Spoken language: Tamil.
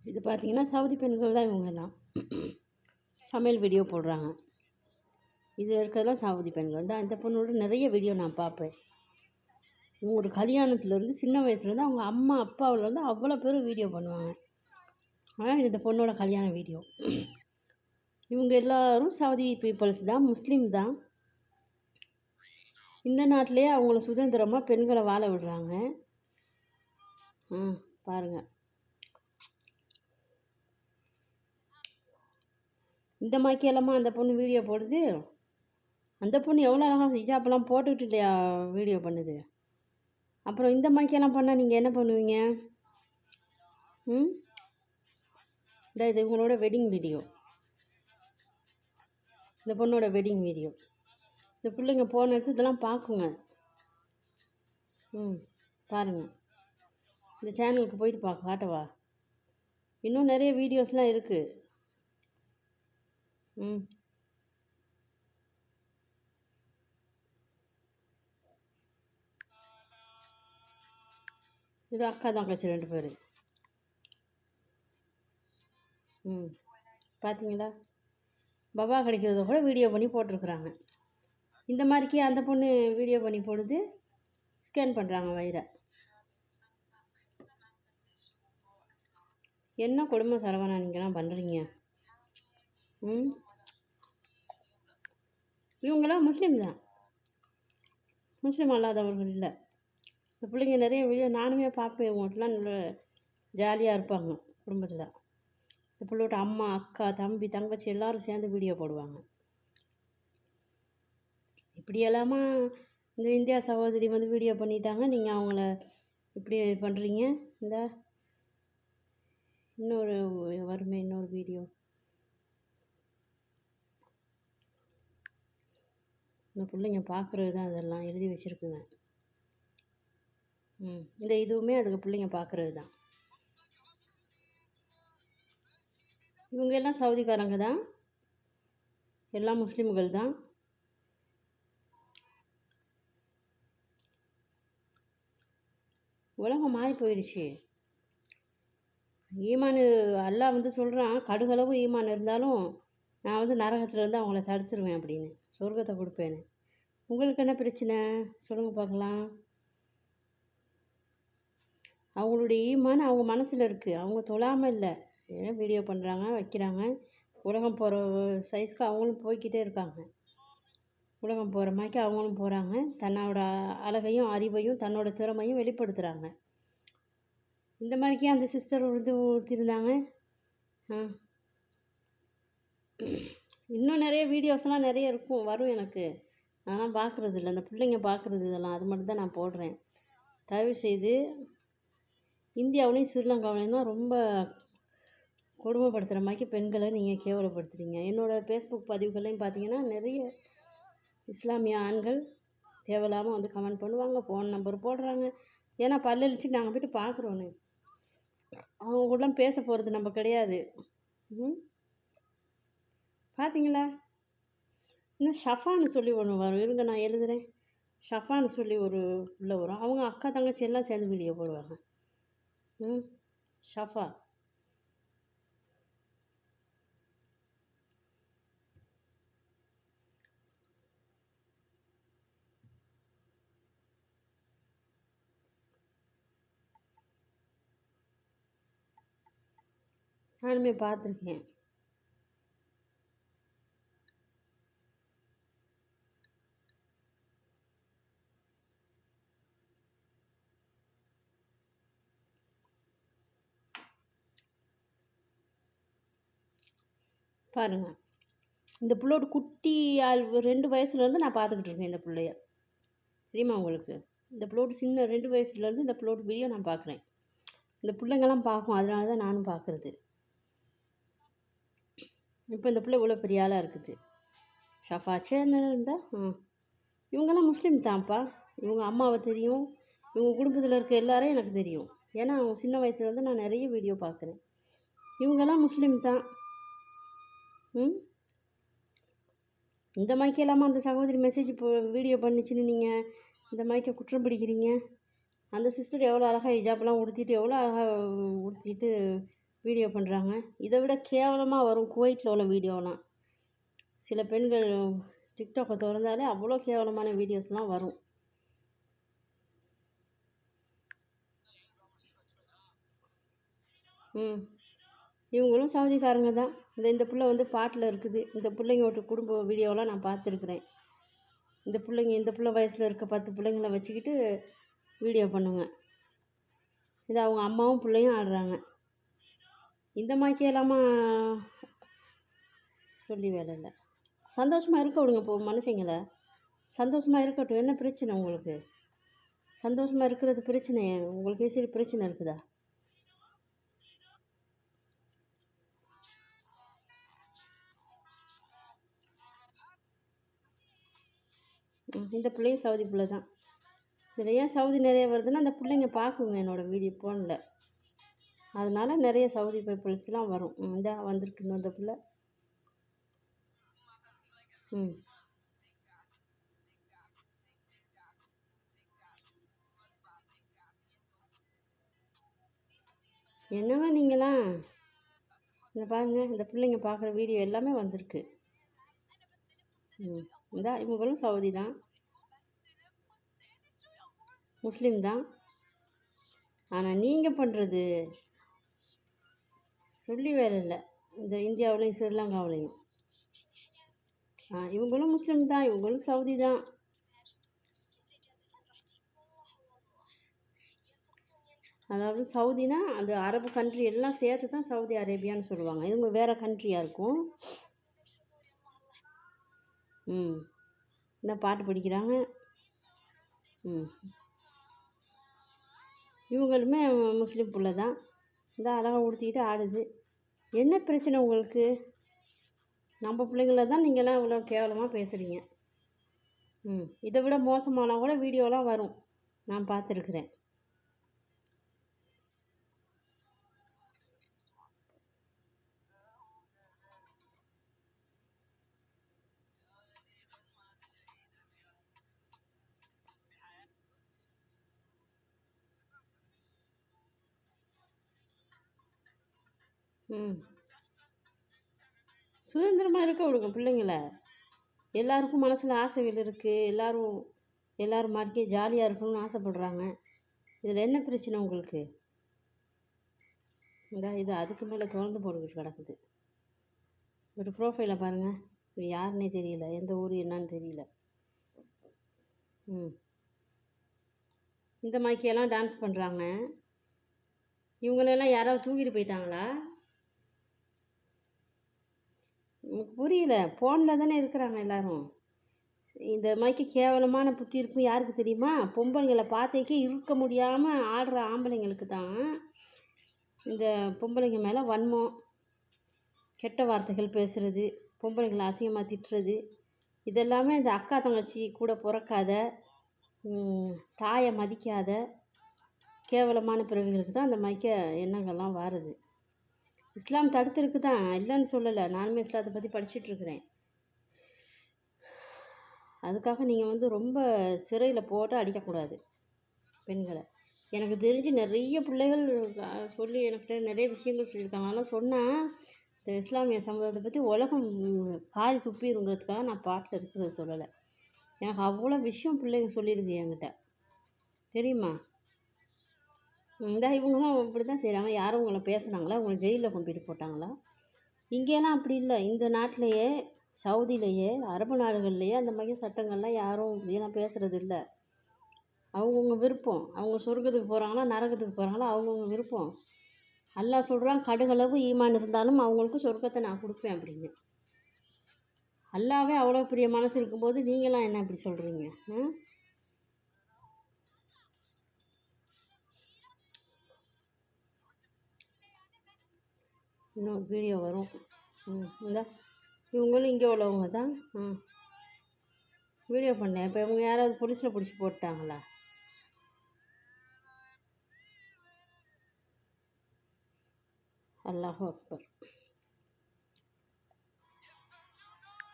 இது பார்த்தீங்கன்னா சவுதி பெண்கள் தான் இவங்கெல்லாம் சமையல் வீடியோ போடுறாங்க. இதில் இருக்கிறதெல்லாம் சவுதி பெண்கள் தான். இந்த பொண்ணோட நிறைய வீடியோ நான் பார்ப்பேன். இவங்களோட கல்யாணத்துலேருந்து சின்ன வயசுலேருந்து அவங்க அம்மா அப்பாவிலேருந்து அவ்வளோ பேரும் வீடியோ பண்ணுவாங்க. ஆனால் இந்த பொண்ணோட கல்யாண வீடியோ. இவங்க எல்லாரும் சவுதி பீப்புள்ஸ் தான், முஸ்லீம் தான். இந்த நாட்டிலேயே அவங்கள சுதந்திரமாக பெண்களை வாழ விடுறாங்க. பாருங்கள், இந்த மாக்கியெல்லாமா அந்த பொண்ணு வீடியோ போடுது. அந்த பொண்ணு எவ்வளோ அழகாக ஹிஜாப்லாம் போட்டுக்கிட்டு இல்லையா வீடியோ பண்ணுது. அப்புறம் இந்த மாக்கியெல்லாம் பண்ணால் நீங்கள் என்ன பண்ணுவீங்க? இது இவங்களோட வெட்டிங் வீடியோ. இந்த பொண்ணோட வெட்டிங் வீடியோ. இந்த பிள்ளைங்க போன இடத்து இதெல்லாம் பார்க்குங்க. பாருங்கள், இந்த சேனலுக்கு போயிட்டு காட்டவா? இன்னும் நிறைய வீடியோஸ்லாம் இருக்குது. இது அக்கா தங்கச்சி 2 பேர். பார்த்தீங்களா? பபா கிடைக்கிறத கூட வீடியோ பண்ணி போட்டிருக்குறாங்க. இந்த மாதிரிக்கே அந்த பொண்ணு வீடியோ பண்ணி போடுது, ஸ்கேன் பண்ணுறாங்க வயிறை. என்ன கொடுமை சரவணா நீங்கள்லாம் பண்ணுறீங்க? இவங்களாம் முஸ்லீம் தான், முஸ்லீம் அல்லாதவர்கள் இல்லை. இந்த பிள்ளைங்க நிறைய வீடியோ நானுமே பார்ப்பேன். இவங்கள்ட்டலாம் நல்ல ஜாலியாக இருப்பாங்க குடும்பத்தில். இந்த பிள்ளையோட அம்மா அக்கா தம்பி தங்கச்சி எல்லோரும் சேர்ந்து வீடியோ போடுவாங்க. இப்படியெல்லாமா இந்த இந்தியா சகோதரி வந்து வீடியோ பண்ணிட்டாங்க, நீங்கள் அவங்கள இப்படி பண்ணுறீங்க? இந்த இன்னொரு வீடியோ. இந்த பிள்ளைங்க பார்க்குறது தான் அதெல்லாம் எழுதி வச்சுருக்குங்க. இந்த இதுவுமே அதுக்கு பிள்ளைங்க பார்க்குறது தான். இவங்க எல்லாம் சவுதிக்காரங்க தான், எல்லாம் முஸ்லீம்கள் தான். உலகம் மாறி போயிடுச்சு. ஈமான் அல்லாஹ் வந்து சொல்கிறான், கடுகளவு ஈமான் இருந்தாலும் நான் வந்து நரகத்துலேருந்து அவங்கள தடுத்துருவேன் அப்படின்னு, சொர்க்கத்தை கொடுப்பேன்னு. உங்களுக்கு என்ன பிரச்சனை சொல்லுங்கள் பார்க்கலாம்? அவங்களுடைய ஈமான் அவங்க மனசில் இருக்குது. அவங்க தொழாமல் இல்லை, ஏன்னா வீடியோ பண்ணுறாங்க வைக்கிறாங்க. உலகம் போகிற சைஸ்க்கு அவங்களும் போய்கிட்டே இருக்காங்க. உலகம் போகிற மாதிரி அவங்களும் போகிறாங்க. தன்னோட அழகையும் அறிவையும் தன்னோட திறமையும் வெளிப்படுத்துகிறாங்க. இந்த மாதிரிக்கே அந்த சிஸ்டர் ஊற்றிருந்தாங்க. இன்னும் நிறைய வீடியோஸ்லாம் நிறைய இருக்கும், வரும் எனக்கு. அதெல்லாம் பார்க்குறது இல்லை, அந்த பிள்ளைங்க பார்க்குறது இதெல்லாம், அது மட்டும் தான் நான் போடுறேன். தயவுசெய்து இந்தியாவிலையும் ஸ்ரீலங்காவிலையும் தான் ரொம்ப கொடுமைப்படுத்துகிற மாதிரி பெண்களை நீங்கள் கேவலப்படுத்துகிறீங்க. என்னோடய ஃபேஸ்புக் பதிவுகளையும் பார்த்தீங்கன்னா நிறைய இஸ்லாமிய ஆண்கள் தேவையில்லாமல் வந்து கமெண்ட் பண்ணுவாங்க, ஃபோன் நம்பர் போடுறாங்க. ஏன்னா பல்லழிச்சு நாங்கள் போய்ட்டு பார்க்குறோன்னு. அவங்க கூடலாம் பேச போகிறது நம்ம கிடையாது. பார்த்தீங்களா? இன்னும் ஷஃபான்னு சொல்லி ஒன்று வரும், இருங்க நான் எழுதுகிறேன். ஷஃபான்னு சொல்லி ஒரு உள்ள வரும். அவங்க அக்கா தங்கச்சி எல்லாம் சேர்ந்து வீடியோ போடுவாங்க. ஷஃபா. நானுமே பார்த்துருக்கேன். பாருங்கள், இந்த பிள்ளையோட குட்டி 2 வயசுலேருந்து நான் பார்த்துக்கிட்டு இருக்கேன் இந்த பிள்ளைய. தெரியுமா உங்களுக்கு? இந்த பிள்ளையோட சின்ன 2 வயசுலேருந்து இந்த பிள்ளையோட வீடியோ நான் பார்க்குறேன். இந்த பிள்ளைங்கள்லாம் பார்க்கும், அதனால தான் நானும் பார்க்குறது. இப்போ இந்த பிள்ளை இவ்வளோ பெரிய ஆளாக இருக்குது. ஷஃபா சேனல் இருந்தால் இவங்கெல்லாம் முஸ்லீம் தான்ப்பா. இவங்க அம்மாவை தெரியும், இவங்க குடும்பத்தில் இருக்க எல்லாரையும் எனக்கு தெரியும். ஏன்னா அவங்க சின்ன வயசுலேருந்து நான் நிறைய வீடியோ பார்க்குறேன். இவங்கெல்லாம் முஸ்லீம் தான். இந்த மைக்கு இல்லாமல் அந்த சகோதரி மெசேஜ் வீடியோ பண்ணிச்சுன்னு நீங்கள் இந்த மைக்கை குற்றம் பிடிக்கிறீங்க. அந்த சிஸ்டர் எவ்வளோ அழகாக ஹிஜாப்லாம் உடுத்திட்டு எவ்வளோ அழகாக உடுத்திட்டு வீடியோ பண்ணுறாங்க. இதை விட கேவலமாக வரும் குவைத்தில் உள்ள வீடியோலாம். சில பெண்கள் டிக்டாக்கை திறந்தாலே அவ்வளோ கேவலமான வீடியோஸ்லாம் வரும். இவங்களும் சவுதிக்காரங்க தான். இந்த பிள்ளை வந்து பாட்டில் இருக்குது. இந்த பிள்ளைங்களோட குடும்ப வீடியோலாம் நான் பார்த்துருக்குறேன். இந்த பிள்ளை வயசில் இருக்க 10 பிள்ளைங்கள வச்சுக்கிட்டு வீடியோ பண்ணுங்க. இது அவங்க அம்மாவும் பிள்ளையும் ஆடுறாங்க. இந்த மாதிரிக்கெல்லாமா சொல்லி வேலை இல்லை. சந்தோஷமாக இருக்க விடுங்க. இப்போ மனுஷங்களை சந்தோஷமாக இருக்கட்டும். என்ன பிரச்சனை உங்களுக்கு? சந்தோஷமாக இருக்கிறது பிரச்சனை. உங்களுக்கு சரி பிரச்சனை இருக்குதா? இந்த பிள்ளையும் சவுதி பிள்ளை தான். இதில் ஏன் சவுதி நிறைய வருதுன்னா அந்த பிள்ளைங்க பார்க்குங்க என்னோடய வீடியோ ஃபோனில். அதனால் நிறைய சவுதி பீப்புள்ஸ்லாம் வரும். இந்த வந்திருக்கு அந்த பிள்ளை. என்னங்க நீங்களாம் இந்த பாருங்கள், இந்த பிள்ளைங்க பார்க்குற வீடியோ எல்லாமே வந்திருக்கு. இந்த இவங்களும் சவுதி தான், முஸ்லீம் தான். ஆனால் நீங்கள் பண்ணுறது சொல்லி வேலை இல்லை. இந்த இந்தியாவிலையும் ஸ்ரீலங்காவிலையும் இவங்களும் முஸ்லீம் தான், இவங்களும் சவுதி தான். அதாவது சவுதினா அது அரபு கண்ட்ரி எல்லாம் சேர்த்து தான் சவுதி அரேபியான்னு சொல்லுவாங்க. இவங்க வேறு கண்ட்ரியாக இருக்கும். இந்த பாட்டு படிக்கிறாங்க. இவங்களுமே முஸ்லீம் பிள்ளை தான். இந்த அழகாக உடுத்திக்கிட்டு ஆடுது. என்ன பிரச்சனை உங்களுக்கு? நம்ம பிள்ளைங்கள தான் நீங்கள்லாம் இவ்வளோ கேவலமாக பேசுகிறீங்க. இதை விட மோசமான கூட வீடியோலாம் வரும், நான் பார்த்துருக்குறேன். சுதந்திரமாக இருக்க விடுங்க பிள்ளைங்கள. எல்லாருக்கும் மனசில் ஆசைகள் இருக்குது. எல்லோரும் மாதிரிக்கே ஜாலியாக இருக்கணும்னு ஆசைப்படுறாங்க. இதில் என்ன பிரச்சனை உங்களுக்கு? இது அதுக்கு மேலே திறந்து போட்டுக்கிட்டு கிடக்குது. ஒரு ப்ரோஃபைலை பாருங்கள். இது யாருன்னே தெரியல, எந்த ஊர் என்னன்னு தெரியல. இந்த மாதிரிக்கெல்லாம் டான்ஸ் பண்ணுறாங்க. இவங்களெல்லாம் யாராவது தூக்கிட்டு போயிட்டாங்களா? எனக்கு புரியல. ஃபோனில் தானே இருக்கிறாங்க எல்லோரும். இந்த மாதிரிக்கு கேவலமான புத்தி இருக்கும் யாருக்கு தெரியுமா? பொம்பளைங்களை பார்த்தேக்கே இருக்க முடியாமல் ஆடுற ஆம்பளைங்களுக்கு தான் இந்த பொம்பளைங்க மேலே வன்மம், கெட்ட வார்த்தைகள் பேசுகிறது, பொம்பளைங்களை அசிங்கமாக திட்டுறது, இதெல்லாமே இந்த அக்கா தங்கச்சி கூட பிறக்காத, தாயை மதிக்காத கேவலமான பிறவிகளுக்கு தான் அந்த மாதிரிக்க எண்ணங்கள்லாம் வருது. இஸ்லாம் தடுத்துருக்கு தான், இல்லைன்னு சொல்லலை. நானுமே இஸ்லாத்தை பற்றி படிச்சுட்ருக்குறேன். அதுக்காக நீங்கள் ரொம்ப சிறையில் போட்டு அடிக்கக்கூடாது பெண்களை. எனக்கு தெரிஞ்சு நிறைய பிள்ளைகள் சொல்லி என்கிட்ட நிறைய விஷயங்கள் சொல்லியிருக்காங்க. அதெல்லாம் சொன்னால் இந்த இஸ்லாமிய சமுதாயத்தை பற்றி உலகம் கால் துப்பிடுங்கிறதுக்காக நான் பாட்டில் இருக்கிறத சொல்லலை. எனக்கு அவ்வளோ விஷயம் பிள்ளைங்க சொல்லியிருக்கு என்கிட்ட, தெரியுமா? இவங்களும் இப்படி தான் செய்கிறாங்க. யாரும் உங்களை பேசுனாங்களா? உங்களை ஜெயிலில் கொண்டுட்டு போட்டாங்களா? இங்கேலாம் அப்படி இல்லை. இந்த நாட்டிலையே, சவுதியிலையே, அரபு நாடுகள்லையே அந்த மாதிரி சட்டங்கள்லாம் யாரும் இப்படியெல்லாம் பேசுகிறது இல்லை. அவங்கவுங்க விருப்பம். அவங்க சொர்க்கத்துக்கு போகிறாங்களா நரகத்துக்கு போகிறாங்களா அவங்கவுங்க விருப்பம். அல்லாஹ் சொல்கிறான், கடுகளவு ஈமான் இருந்தாலும் அவங்களுக்கு சொர்க்கத்தை நான் கொடுப்பேன் அப்படின்னு. அல்லாவே அவ்வளோ பெரிய மனசு இருக்கும்போது நீங்களாம் என்ன இப்படி சொல்கிறீங்க? இன்னும் வீடியோ வரும். இந்த இவங்களும் இங்கே உள்ளவங்க தான். வீடியோ பண்ணேன். இப்போ இவங்க யாராவது போலீஸில் பிடிச்சி போட்டாங்களா? அல்லாஹ் அக்பர்.